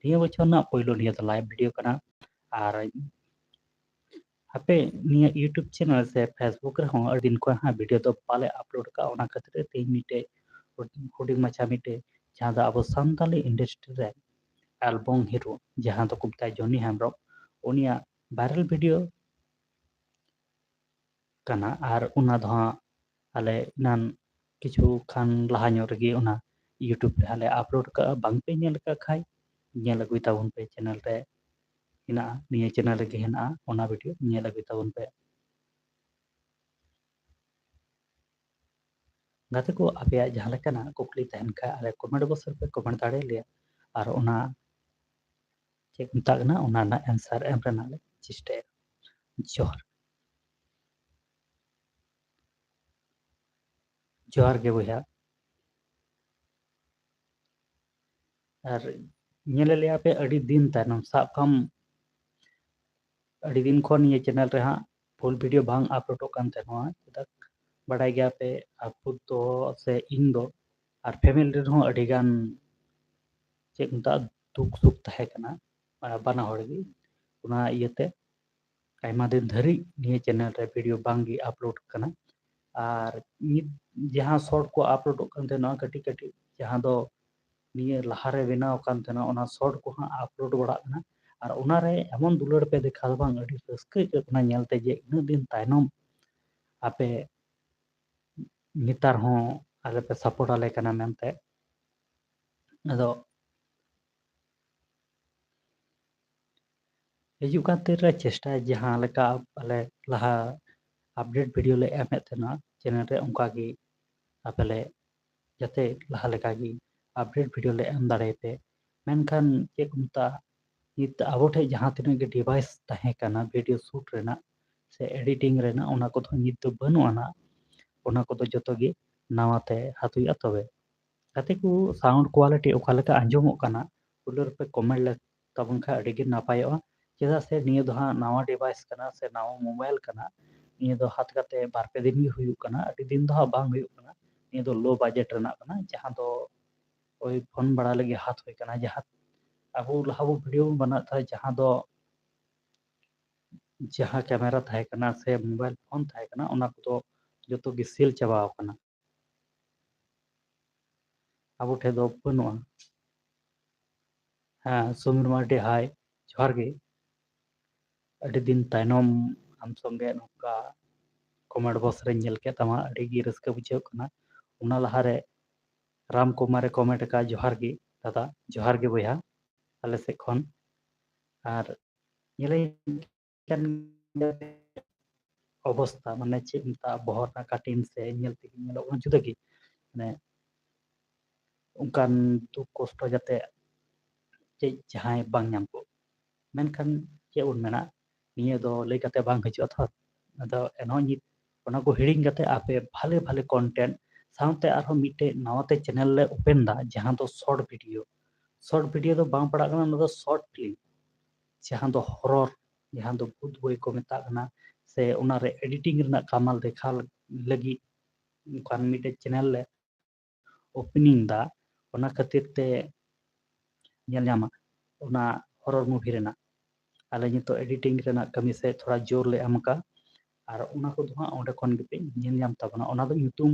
ᱱᱤᱭᱟᱹ ᱵᱚᱪᱷᱚᱨ ᱨᱮᱱᱟᱜ ᱯᱳᱭᱞᱳ ᱱᱤᱭᱟᱹ ᱫᱚ ᱞᱟइভ ᱵᱷᱤᱰᱤᱭᱳ ᱠᱟᱱᱟ ᱟᱨ ᱟᱯᱮ ᱱᱤᱭᱟᱹ ᱤᱭᱩᱴᱩᱵ ᱪᱮᱱᱮᱞ ᱥᱮ ᱯᱷᱮᱥᱵᱩक ᱨᱮᱦᱚᱸ ᱟᱹᱰᱤ ᱫᱤᱱ ᱠᱷᱚᱱ ᱦᱟᱸᱜ ᱵᱷᱤᱰᱤᱭᱳ ᱫᱚ ᱵᱟᱞᱮ ᱟᱯᱞᱳᱰ ᱠᱟᱜᱼᱟ ᱚᱱᱟ ᱠᱷᱟᱹᱛᱤᱨ ᱛᱮ ᱛᱮᱦᱮᱧ ᱢᱤᱫᱴᱮᱡ ᱦᱩᱰᱤᱧ ᱢᱟᱪᱷᱟ ᱢᱤᱫᱴᱮᱡ ᱡᱟᱦᱟᱸ ᱫᱚ ᱟᱵᱚ ᱥᱟᱱᱛᱟᱞᱤ ᱤᱱᱰᱟᱥᱴᱨᱤ ᱨᱮ ᱮᱞᱵᱟᱢ ᱦᱤᱨᱳ ᱡᱟᱦᱟᱸ ᱫᱚᱠᱚ ᱢᱮᱛᱟᱭ ᱡᱚᱱᱤ ᱦᱮᱢᱵᱨᱚᱢ ᱩᱱᱤᱭᱟᱜ ᱵᱷᱟᱭᱨᱟᱞ ᱵᱷᱤᱰᱤᱭᱳ ᱠᱟᱱᱟ ᱟᱨ ᱚᱱᱟ ᱫᱚ ᱦᱟᱸᱜ ᱟᱞᱮ ᱮᱱᱟᱱ ᱠᱤᱪᱷᱩ ᱠᱷᱟᱱ ᱞᱟᱦᱟ ᱧᱚᱜ ᱨᱮᱜᱮ ᱚᱱᱟ ᱤᱭᱩᱴᱩᱵ ᱨᱮ ᱟᱞᱮ ᱟᱯᱞᱳᱰ ᱠᱟᱜᱼᱟ ᱵᱟᱝᱯᱮ ᱧᱮᱞ ᱠᱟᱜ ᱠᱷᱟᱡ ᱧᱮᱞ ᱟᱹᱜᱩᱭ ᱛᱟᱵᱚᱱ ᱯᱮ ᱪᱮᱱᱮᱞ ᱨᱮ ᱦᱮᱱᱟᱜᱼᱟ ᱱᱤᱭᱟᱹ ᱪᱮᱱᱮᱞ ᱨᱮᱜᱮ ᱦᱮᱱᱟᱜᱼᱟ ᱚᱱᱟ ᱵᱷᱤᱰᱤᱭᱳ ᱧᱮᱞ ᱟᱹᱜᱩᱭ ᱛᱟᱵᱚᱱ ᱯᱮ ᱜᱟᱛᱮ ᱠᱚ ᱟᱯᱮᱭᱟᱜ ᱡᱟᱦᱟᱸ ᱞᱮᱠᱟᱱᱟᱜ ᱠᱩᱠᱞᱤ ᱛᱟᱦᱮᱱ ᱠᱷᱟᱡ ᱟᱞᱮ ᱠᱚᱢᱮᱱᱴ ᱵᱚᱠᱥ ᱨᱮᱯᱮ ᱠᱚᱢᱮᱱᱴ ᱫᱟᱲᱮᱭᱟᱞᱮᱭᱟ ᱟᱨ ᱚᱱᱟ ᱪᱮᱫ ᱠᱚ ᱢᱮᱛᱟᱜ ᱠᱟᱱᱟ ᱚᱱᱟ ᱨᱮᱱᱟᱜ ᱮᱱᱥᱟᱨ ᱮᱢ ᱨᱮᱱᱟᱜ ᱞᱮ ᱪᱮᱥᱴᱟᱭᱟ ᱡᱚᱦᱟᱨ ᱜᱮ ᱵᱚᱭᱦᱟ ᱟᱨ ᱧᱮᱞ ᱞᱮᱭᱟ ᱯᱮ ᱟᱹᱰᱤ ᱫᱤᱱ ᱛᱟᱭᱱᱚᱢ ᱥᱟᱵ ᱠᱟᱢ ᱟᱹᱰᱤ ᱫᱤᱱ ᱠᱷᱚᱱ ᱱᱤᱭᱟᱹ ᱪᱮᱱᱮᱞ ᱨᱮ ᱦᱟᱸᱜ ᱯᱷᱩᱞ ᱵᱷᱤᱰᱤᱭᱳ ᱵᱟᱝ ᱟᱯᱞᱳᱰᱚᱜ ᱠᱟᱱ ᱛᱟᱦᱮᱱᱟ ᱪᱮᱫᱟᱜ ᱵᱟᱰᱟᱭ ᱜᱮᱭᱟ ᱯᱮ ᱟᱵᱚ ᱫᱚ ᱥᱮ ᱤᱧ ᱫᱚ ᱟᱨ ᱯᱷᱮᱢᱮᱞᱤ ᱨᱮᱦᱚᱸ ᱟᱹᱰᱤ ᱜᱟᱱ ᱪᱮᱫ ᱠᱚ ᱢᱮᱛᱟᱜᱼᱟ ᱫᱩᱠ ᱥᱩᱠ ᱛᱟᱦᱮᱸ ᱠᱟᱱᱟ ᱵᱟᱱᱟ ᱦᱚᱲ ᱜᱮ ᱚᱱᱟ ᱤᱭᱟᱹᱛᱮ ᱟᱭᱢᱟ ᱫᱤᱱ ᱫᱷᱟᱹᱨᱤᱡ ᱱᱤᱭᱟᱹ ᱪᱮᱱᱮᱞ ᱨᱮ ᱵᱷᱤᱰᱤᱭᱳ ᱵᱟᱝᱜᱮ ᱟᱯᱞᱳᱰ ᱠᱟᱱᱟ ᱟर ᱱᱤᱛ ᱡᱟᱦᱟᱸ शॉर्ट को अपलोडᱚᱜ ᱠᱟᱱ ᱛᱟᱦᱮᱱᱟ ᱠᱟᱹᱴᱤᱡ ᱠᱟᱹᱴᱤᱡ ᱡᱟᱦᱟᱸ ᱫᱚ ᱱᱤᱭᱟᱹ ᱞᱟᱦᱟᱨᱮ ᱵᱮᱱᱟᱣ ᱠᱟᱱ ᱛᱟᱦᱮᱱᱟ ᱚᱱᱟ शॉर्ट को ᱦᱟᱸᱜ ᱟᱯᱞᱳᱰ ᱵᱟᱲᱟᱜ ᱠᱟᱱᱟ ᱟᱨ ᱚᱱᱟᱨᱮ ᱮᱢᱚᱱ ᱫᱩᱞᱟᱹᱲ ᱯᱮ ᱫᱮᱠᱷᱟᱣ ᱵᱟᱝ ᱟᱹᱰᱤ ᱨᱟᱹᱥᱠᱟᱹ ᱟᱹᱭᱠᱟᱹᱜ ᱠᱟᱱᱟ ᱧᱮᱞᱛᱮ ᱡᱮ ᱤᱱᱟᱹᱜ ᱫᱤᱱ ᱛᱟᱭᱱᱚᱢ ᱟᱯᱮ ᱱᱮᱛᱟᱨ ᱦᱚᱸ ᱟᱞᱮ ᱯᱮ ᱥᱟᱯᱳᱨᱴ ᱟᱞᱮ ᱠᱟᱱᱟ ᱢᱮᱱᱛᱮ ᱟᱫᱚ ᱦᱤᱡᱩᱜ ᱠᱟᱱ ᱫᱤᱱ ᱨᱮ ᱪᱮᱥᱴᱟᱭ ᱡᱟᱦᱟᱸ ᱞᱮᱠᱟ ᱟᱞᱮ ᱞᱟᱦᱟ अपडेट वीडियो ले एमेद ᱛᱟᱦᱮᱱᱟ ᱪᱮᱱᱮᱞ ᱨᱮ ᱚᱱᱠᱟ ᱜᱮ ᱟᱯᱮ ᱞᱮ ᱡᱟᱛᱮ ᱞᱟᱦᱟ ᱞᱮᱠᱟ ᱜᱮ अपडेट वीडियो ले एम दाᱲᱮᱭᱟᱯᱮ ᱢᱮᱱᱠᱷᱟन ᱪᱮᱫ ᱠᱚ ᱢᱮᱛᱟᱜᱼᱟ ᱱᱤᱛ ᱟᱵᱚ ᱴᱷᱮᱡ ᱡᱟᱦᱟᱸ ᱛᱤᱱᱟᱹᱜ ᱜᱮ ᱰᱤᱵᱷᱟᱭᱤᱥ ᱛᱟᱦᱮᱸ ᱠᱟᱱᱟ ᱵᱷᱤᱰᱤᱭᱳ ᱥᱩᱴ ᱨᱮᱱᱟᱜ ᱥᱮ एडिटिंग ᱨᱮᱱᱟᱜ ᱚᱱᱟ ᱠᱚᱫᱚ ᱱᱤᱛ ᱫᱚ ᱵᱟᱹᱱᱩᱜ ᱟᱱᱟ ᱚᱱᱟ ᱠᱚᱫᱚ ᱡᱚᱛᱚ ᱜᱮ ᱱᱟᱣᱟᱛᱮ ᱦᱟᱛᱟᱣ ᱛᱚᱵᱮ ᱜᱟᱛᱮ ᱠᱚ ᱥᱟᱣᱩন্ড ᱠᱳᱣᱟᱞᱤᱴᱤ ᱚᱠᱟ ᱞᱮᱠᱟ ᱟᱸᱡᱚᱢᱚᱜ ᱠᱟᱱᱟ ᱯᱩᱭᱞᱳ ᱨᱮᱯᱮ ᱠᱚᱢᱮᱱᱴ ᱞᱮ ᱛᱟᱵᱚᱱ ᱠᱷᱟᱡ ᱟᱹᱰᱤ ᱜᱮ ᱱᱟᱯᱟᱭᱚᱜᱼᱟ ᱪᱮᱫᱟᱜ ᱥᱮ ᱱᱤᱭᱟᱹ ᱫᱚ ᱦᱟᱸᱜ ᱱᱟᱣᱟ ᱰᱤᱵᱷᱟᱭᱤᱥ ᱠᱟᱱᱟ ᱥᱮ ᱱᱟᱣᱟ ᱢᱳᱵᱟᱭᱤᱞ ᱠᱟᱱᱟ ᱱᱤᱭᱟᱹ ᱫᱚ ᱦᱟᱛ ᱠᱟᱛᱮ ᱵᱟᱨ ᱯᱮ ᱫᱤᱱ ᱜᱮ ᱦᱩᱭᱩᱜ ᱠᱟᱱᱟ ᱟᱹᱰᱤ ᱫᱤᱱ ᱫᱚ ᱦᱟᱸᱜ ᱵᱟᱝ ᱦᱩᱭᱩᱜ ᱠᱟᱱᱟ ᱱᱤᱭᱟᱹ ᱫᱚ ᱞᱳ ᱵᱟᱡᱮᱴ ᱨᱮᱱᱟᱜ ᱠᱟᱱᱟ ᱡᱟᱦᱟᱸ ᱫᱚ ওই ফোন ᱵᱟᱲᱟ ᱞᱟᱹᱜᱤᱫ ᱦᱟᱛ ᱦᱩᱭ ᱠᱟᱱᱟ ᱡᱟᱦᱟᱸ ᱟᱵᱚ ᱞᱟᱦᱟ ᱵᱚ ᱵᱷᱤᱰᱤᱭᱳ ᱵᱚᱱ ᱵᱮᱱᱟᱣ ᱛᱟᱦᱮᱸ ᱡᱟᱦᱟᱸ ᱫᱚ ᱡᱟᱦᱟᱸ ᱠᱮᱢᱮᱨᱟ ᱛᱟᱦᱮᱸ ᱠᱟᱱᱟ ᱥᱮ ᱢᱳᱵᱟᱭᱤᱞ ᱯᱷᱳᱱ ᱛᱟᱦᱮᱸ ᱠᱟᱱᱟ ᱚᱱᱟ ᱠᱚᱫᱚ ᱡᱚᱛᱚ ᱜᱮ ᱥᱮᱞ ᱪᱟᱵᱟᱣ ᱠᱟᱱᱟ ᱟᱵᱚ ᱴᱷᱮᱡ ᱫᱚ ᱵᱟᱹᱱᱩᱜᱼᱟ ᱦᱮᱸ ᱥᱩᱢᱤᱨ ᱢᱟᱨᱰᱤ ᱦᱟᱭ ᱡᱚᱦᱟᱨ ᱜᱮ ᱟᱹᱰᱤ ᱫᱤᱱ ᱛᱟᱭᱱᱚᱢ ᱟᱢ ᱥᱚᱸᱜᱮ ᱱᱚᱝᱠᱟ ᱠᱚᱢᱮᱱᱴ ᱵᱚᱠᱥ ᱨᱮᱧ ᱧᱮᱞ ᱠᱮᱫ ᱛᱟᱢᱟ ᱟᱹᱰᱤ ᱜᱮ ᱨᱟᱹᱥᱠᱟᱹ ᱵᱩᱡᱷᱟᱹᱣ ᱠᱟᱱᱟ ᱚᱱᱟ ᱞᱟᱦᱟᱨᱮ राम कुमारे कमेंट का जोहार गे दादा जोहार गे बया आले से खन और ये अवस्था माने चेक मता बहर काटिन से नेल ते जुदा गे माने उनकान दुख कष्ट जाते चेक जहां बांग नाम को मेनखान चे उन मेना निये दो लई काते बांग हजो था अदो एनो नि ओना को हिडिंग काते आपे भाले भाले कंटेंट साउंडते आरो मिटे नवाते चैनल ले ओपन दा जहां दो शॉर्ट वीडियो दो बांग पड़ा कना दो शॉर्ट फिल्म जहां दो हॉरर जहां दो भूत बई को मेता कना से ओना रे एडिटिंग रना कमाल देखा लगी कान मिटे चैनल ले ओपनिंग दा ओना खातिर ते ñel ñama ओना हॉरर मूवी रेना आले नितो एडिटिंग रेना कमी से थोड़ा जोर ले एमका और ओना को दो हां ओंडे खन गे पे ñel ñam ताबना ओना दो यूट्यूब